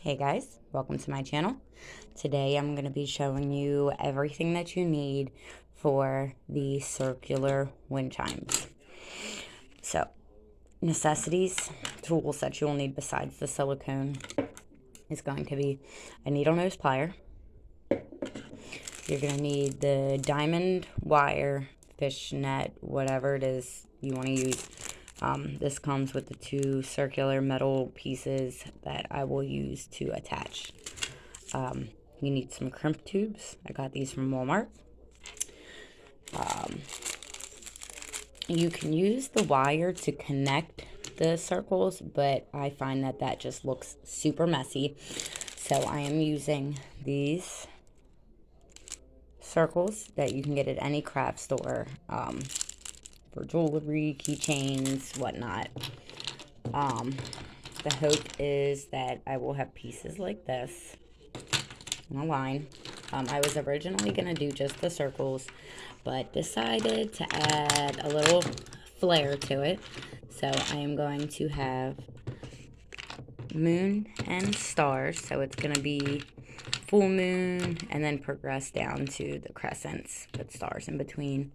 Hey guys, welcome to my channel. Today I'm going to be showing you everything that you need for the circular wind chimes. So, necessities, tools that you will need besides the silicone is going to be a needle nose plier. You're going to need the diamond wire, fishnet, whatever it is you want to use. This comes with the two circular metal pieces that I will use to attach. You need some crimp tubes. I got these from Walmart. You can use the wire to connect the circles, but I find that that just looks super messy. So I am using these circles that you can get at any craft store for jewelry, keychains, whatnot. The hope is that I will have pieces like this in a line. I was originally going to do just the circles, but decided to add a little flair to it. So I am going to have moon and stars. So it's going to be full moon and then progress down to the crescents with stars in between.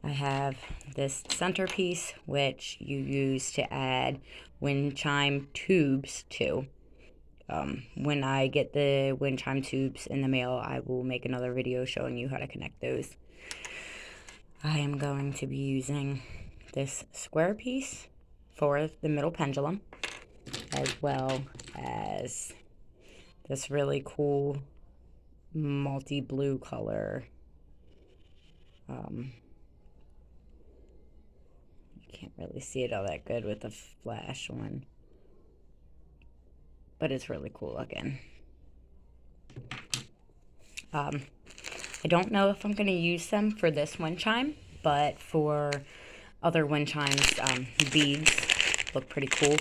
I have this centerpiece, which you use to add wind chime tubes to. When I get the wind chime tubes in the mail, I will make another video showing you how to connect those. I am going to be using this square piece for the middle pendulum, as well as this really cool multi-blue color. You can't really see it all that good with the flash one, but it's really cool looking. I don't know if I'm going to use them for this wind chime, but for other wind chimes, beads look pretty cool.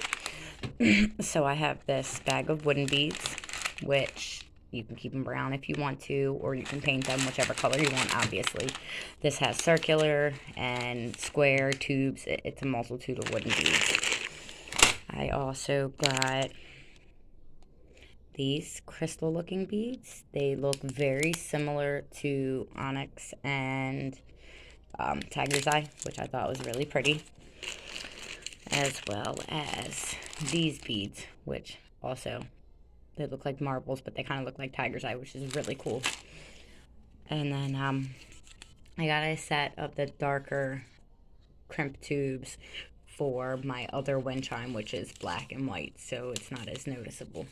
So I have this bag of wooden beads, which you can keep them brown if you want to, or you can paint them whichever color you want, obviously. This has circular and square tubes. It's a multitude of wooden beads. I also got these crystal looking beads. They look very similar to onyx and tiger's eye, which I thought was really pretty, as well as these beads, which also they look like marbles, but they kind of look like tiger's eye, which is really cool. And then I got a set of the darker crimp tubes for my other wind chime, which is black and white, so it's not as noticeable.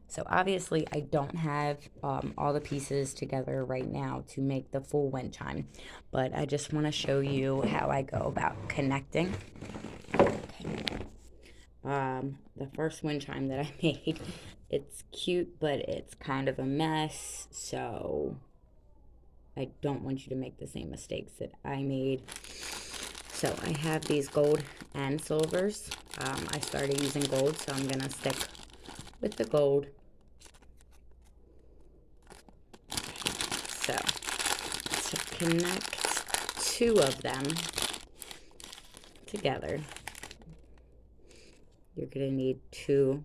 So obviously I don't have all the pieces together right now to make the full wind chime, but I just want to show you how I go about connecting. The first wind chime that I made, it's cute, but it's kind of a mess, so I don't want you to make the same mistakes that I made. So I have these gold and silvers. I started using gold, so I'm going to stick with the gold. So to connect two of them together, you're going to need two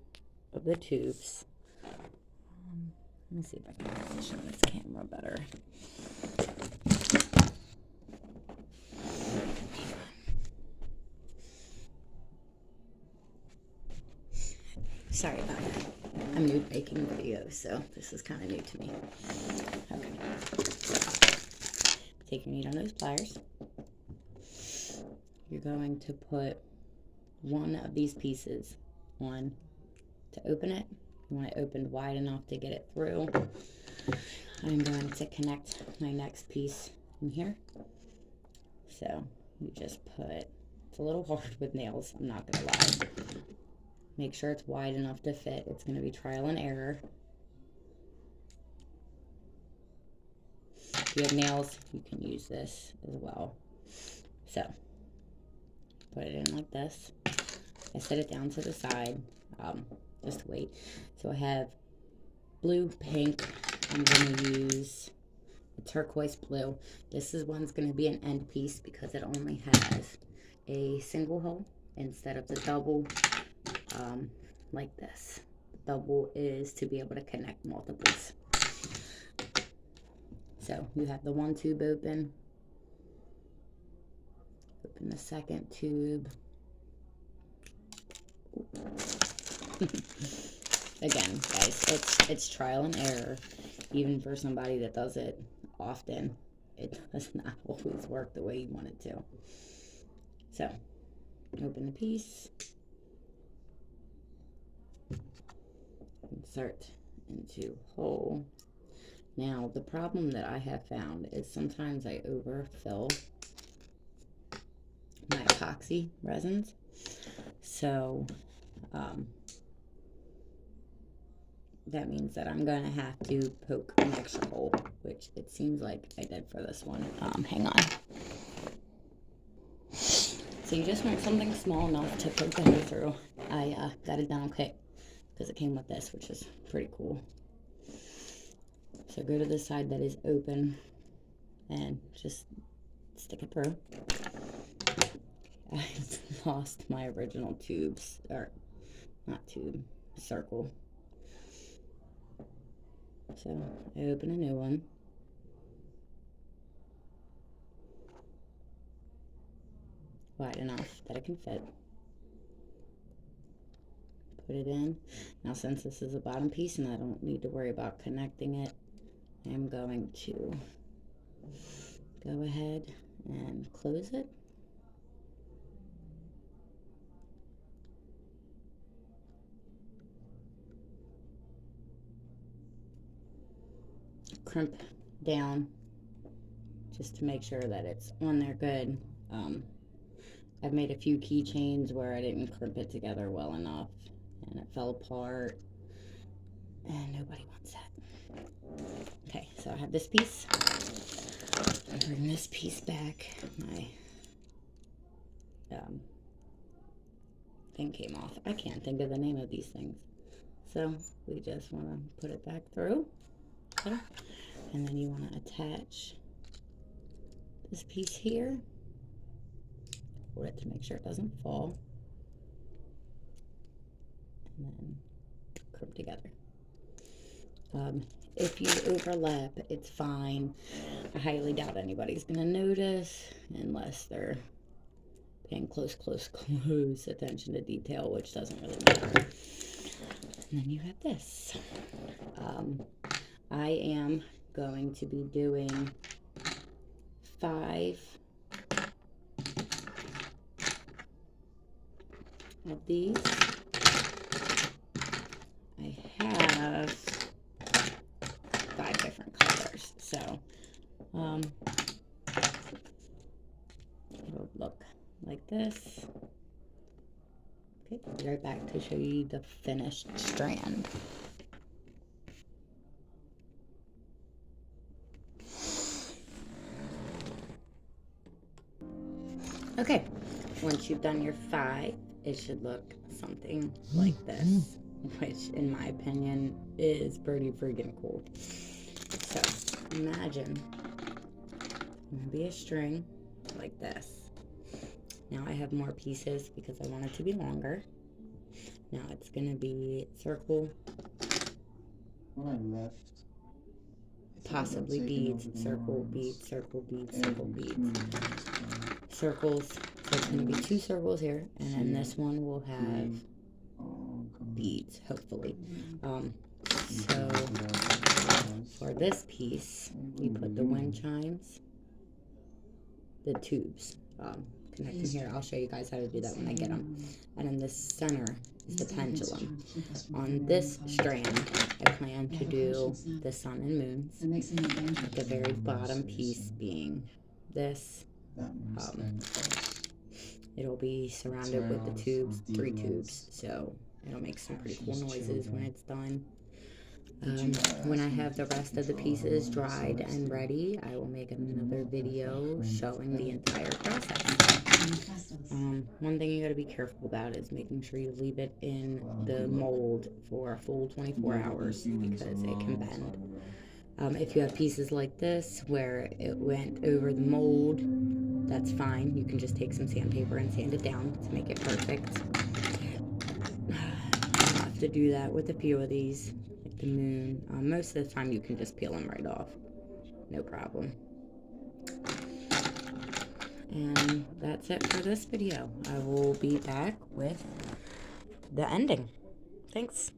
of the tubes. Let me see if I can position this camera better. Sorry about that. I'm new making videos, so this is kind of new to me. Okay. So, take your needle nose pliers. You're going to put one of these pieces on to open it. You want it opened wide enough to get it through. I'm going to connect my next piece in here. So you just put, it's a little hard with nails, I'm not gonna lie. Make sure it's wide enough to fit. It's gonna be trial and error. If you have nails, you can use this as well. So put it in like this. I set it down to the side. Just wait. So I have blue, pink. I'm going to use a turquoise blue. This is one's going to be an end piece because it only has a single hole instead of the double, like this. The double is to be able to connect multiples. So you have the one tube open the second tube. Again, guys, it's trial and error. Even for somebody that does it often, it does not always work the way you want it to. So, open the piece, insert into hole. Now, the problem that I have found is sometimes I overfill my epoxy resins. So, that means that I'm going to have to poke an extra hole, which it seems like I did for this one. Hang on. So you just want something small enough to poke the hole through. I got it done quick because it came with this, which is pretty cool. So go to the side that is open and just stick it through. I lost my original tubes, or not tube, circle. So I open a new one. Wide enough that it can fit. Put it in. Now since this is a bottom piece and I don't need to worry about connecting it, I'm going to go ahead and close it. Crimp down just to make sure that it's on there good. I've made a few keychains where I didn't crimp it together well enough and it fell apart and nobody wants that. Okay, so I have this piece. I bring this piece back. My thing came off. I can't think of the name of these things. So we just want to put it back through. Okay. And then you want to attach this piece here. Hold it to make sure it doesn't fall. And then crimp together. If you overlap, it's fine. I highly doubt anybody's going to notice unless they're paying close attention to detail, which doesn't really matter. And then you have this. I am going to be doing 5 of these. I have 5 different colors, so it'll look like this. Okay, I'll be right back to show you the finished strand. Okay, once you've done your 5, it should look something like this, which in my opinion is pretty freaking cool. So imagine maybe a string like this. Now I have more pieces because I want it to be longer. Now it's going to be circle, possibly beads, circle, beads, circle, beads, circle, beads, circles. So it's going to be 2 circles here, and then this one will have beads, hopefully. So for this piece, you put the wind chimes, the tubes, connecting here. I'll show you guys how to do that when I get them. And in the center is the pendulum. On this strand, I plan to do the sun and moons, the very bottom piece being this. It'll be surrounded with the tubes, 3 tubes, so it'll make some pretty cool noises when it's done. When I have the rest of the pieces dried and ready, I will make another video showing the entire process. One thing you got to be careful about is making sure you leave it in the mold for a full 24 hours because it can bend. If you have pieces like this where it went over the mold, that's fine. You can just take some sandpaper and sand it down to make it perfect. You have to do that with a few of these, like the moon. Most of the time you can just peel them right off, no problem. And that's it for this video. I will be back with the ending. Thanks.